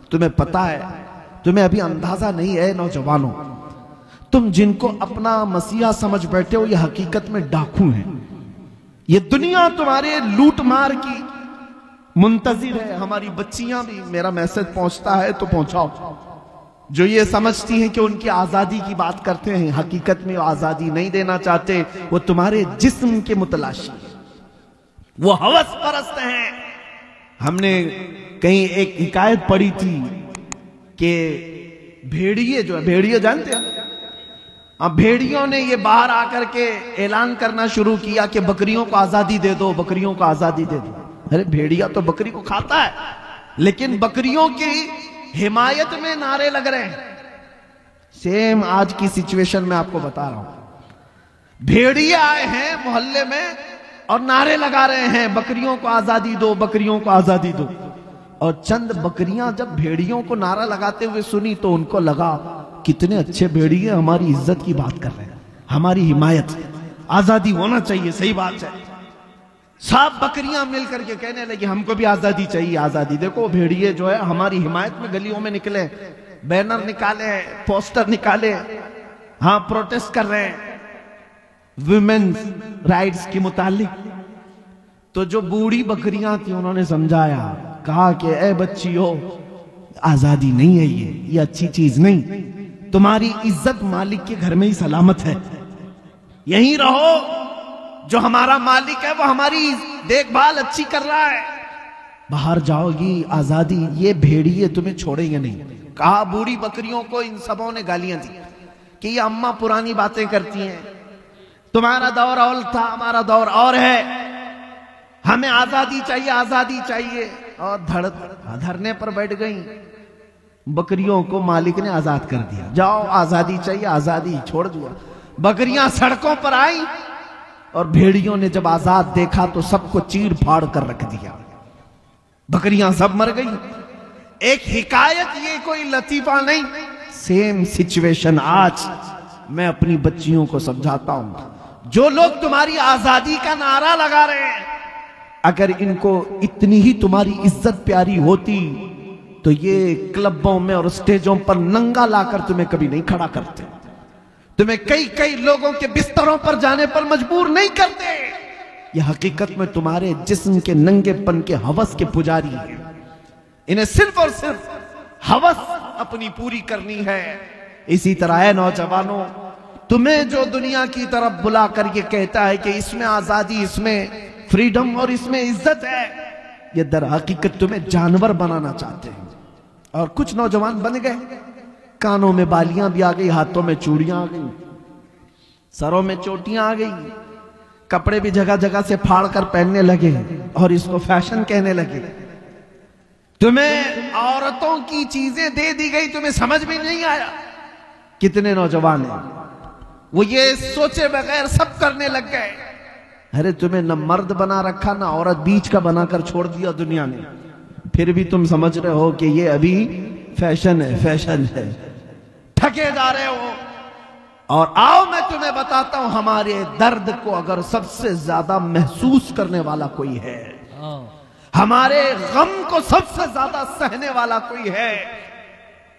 تمہیں پتا ہے، تمہیں ابھی اندازہ نہیں ہے نوجوانوں، تم جن کو اپنا مسیحا سمجھ بیٹھے ہو یہ حقیقت میں ڈاکو ہیں۔ یہ دنیا تمہارے لوٹ مار کی منتظر ہے۔ ہماری بچیاں بھی، میرا میسج پہنچتا ہے تو پہنچاؤ، جو یہ سمجھتی ہیں کہ ان کی آزادی کی بات کرتے ہیں، حقیقت میں وہ آزادی نہیں دینا چاہتے، وہ تمہارے جسم کے متلاشی ہیں، وہ ہوس پرست ہیں۔ ہم نے کہیں ایک حکایت پڑھی تھی کہ بھیڑیے جو ہے، بھیڑیے جانتے ہیں، اب بھیڑیوں نے یہ باہر آ کر کے اعلان کرنا شروع کیا کہ بکریوں کو آزادی دے دو، بکریوں کو آزادی دے دو۔ ارے بھیڑیا تو بکری کو کھاتا ہے، لیکن بکریوں کی حمایت میں نعرے لگ رہے ہیں۔ سیم آج کی سچویشن میں آپ کو بتا رہا ہوں، بھیڑیے آئے ہیں محلے میں اور نعرے لگا رہے ہیں بکریوں کو آزادی دو، بکریوں کو آزادی دو۔ اور چند بکریاں جب بھیڑیوں کو نعرہ لگاتے ہوئے سنی تو ان کو لگا کتنے اچھے بھیڑیے ہماری عزت کی بات کر رہے ہیں، ہماری حمایت، آزادی ہونا چاہیے، صحیح بات ہے۔ سب بکریاں مل کر کے کہنے لگی ہم کو بھی آزادی چاہیے، آزادی۔ دیکھو بھیڑیے جو ہے ہماری حمایت میں گلیوں میں نکلے، بینر نکالے، پوسٹر نکالے، ہاں پروٹیسٹ کر رہے ہیں ویمنز رائٹس کے متعلق۔ تو جو بوڑھی بکریاں تھیں انہوں نے سمجھایا، کہا کہ اے بچیو، آزادی نہیں ہے، یہ اچھی چیز نہیں، تمہاری عزت مالک کے گھر میں ہی سلامت ہے، یہیں رہو، جو ہمارا مالک ہے وہ ہماری دیکھ بھال اچھی کر رہا ہے، باہر جاؤ گی آزادی، یہ بھیڑیے تمہیں چھوڑیں گے نہیں۔ کہا بوڑھی بکریوں کو ان سبوں نے گالیاں دی کہ یہ اماں پرانی باتیں کرتی ہیں، تمہارا دور اور تھا، ہمارا دور اور ہے، ہمیں آزادی چاہیے، آزادی چاہیے۔ اور دھرنے پر بیٹھ گئیں، بکریوں کو مالک نے آزاد کر دیا، جاؤ آزادی چاہیے، آزادی چھوڑ دیا۔ بکریاں سڑکوں پر آئیں اور بھیڑیوں نے جب آزاد دیکھا تو سب کو چیر پھاڑ کر رکھ دیا، بکریاں سب مر گئی۔ ایک حکایت، یہ کوئی لطیفہ نہیں، سیم سچویشن آج میں اپنی بچیوں کو سمجھاتا ہوں۔ جو لوگ تمہاری آزادی کا نعرہ لگا رہے ہیں، اگر ان کو اتنی ہی تمہاری عزت پیاری ہوتی تو یہ کلبوں میں اور اسٹیجوں پر ننگا لا کر تمہیں کبھی نہیں کھڑا کرتے، تمہیں کئی لوگوں کے بستروں پر جانے پر مجبور نہیں کرتے۔ یہ حقیقت میں تمہارے جسم کے ننگے پن کے ہوس کے پجاری ہیں، انہیں صرف اور صرف ہوس اپنی پوری کرنی ہے۔ اسی طرح ہے نوجوانوں، تمہیں جو دنیا کی طرف بلا کر یہ کہتا ہے کہ اس میں آزادی، اس میں فریڈم اور اس میں عزت ہے، یہ در حقیقت تمہیں جانور بنانا چاہتے ہیں۔ اور کچھ نوجوان بن گئے، کانوں میں بالیاں بھی آ گئی، ہاتھوں میں چوڑیاں آ گئی، سروں میں چوٹیاں آ گئی، کپڑے بھی جگہ جگہ سے پھاڑ کر پہننے لگے اور اس کو فیشن کہنے لگے۔ تمہیں عورتوں کی چیزیں دے دی گئی، تمہیں سمجھ بھی نہیں آیا۔ کتنے نوجوان ہیں وہ یہ سوچے بغیر سب کرنے لگ گئے۔ ارے تمہیں نہ مرد بنا رکھا، نہ عورت بیچ کا بنا کر چھوڑ دیا دنیا نے، پھر بھی تم سمجھ رہے ہو کہ یہ ابھی فیشن ہے، فیشن ہے، تھکے جا رہے ہو۔ اور آؤ میں تمہیں بتاتا ہوں، ہمارے درد کو اگر سب سے زیادہ محسوس کرنے والا کوئی ہے، ہمارے غم کو سب سے زیادہ سہنے والا کوئی ہے،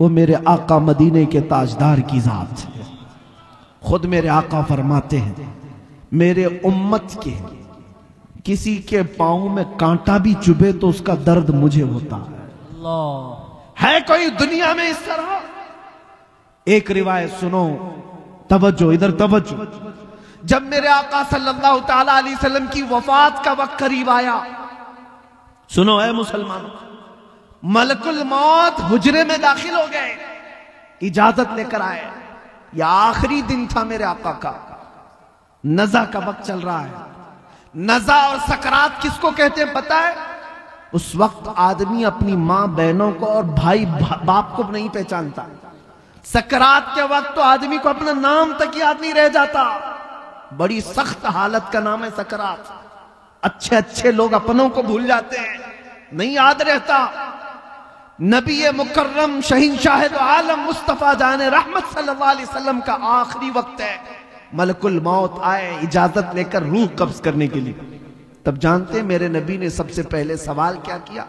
وہ میرے آقا مدینے کے تاجدار کی ذات ہے۔ خود میرے آقا فرماتے ہیں، میرے امت کے کسی کے پاؤں میں کانٹا بھی چبھے تو اس کا درد مجھے ہوتا ہے۔ ہے کوئی دنیا میں اس طرح؟ ایک روایت سنو، توجہ ادھر توجہ۔ جب میرے آقا صلی اللہ تعالی علیہ وسلم کی وفات کا وقت قریب آیا، سنو اے مسلمانوں، ملک الموت حجرے میں داخل ہو گئے، اجازت لے کر آئے۔ یہ آخری دن تھا میرے آقا کا، نزع کا وقت چل رہا ہے۔ نزع اور سکرات کس کو کہتے ہیں پتہ ہے؟ اس وقت آدمی اپنی ماں بہنوں کو اور بھائی باپ کو نہیں پہچانتا۔ سکرات کے وقت تو آدمی کو اپنا نام تک یاد نہیں رہ جاتا، بڑی سخت حالت کا نام ہے سکرات۔ اچھے اچھے لوگ اپنوں کو بھول جاتے ہیں، نہیں یاد رہتا۔ نبی مکرم شہنشاہ دو عالم مصطفیٰ جان رحمت صلی اللہ علیہ وسلم کا آخری وقت ہے، ملک الموت آئے اجازت لے کر روح قبض کرنے کے لیے۔ تب جانتے ہیں میرے نبی نے سب سے پہلے سوال کیا کیا؟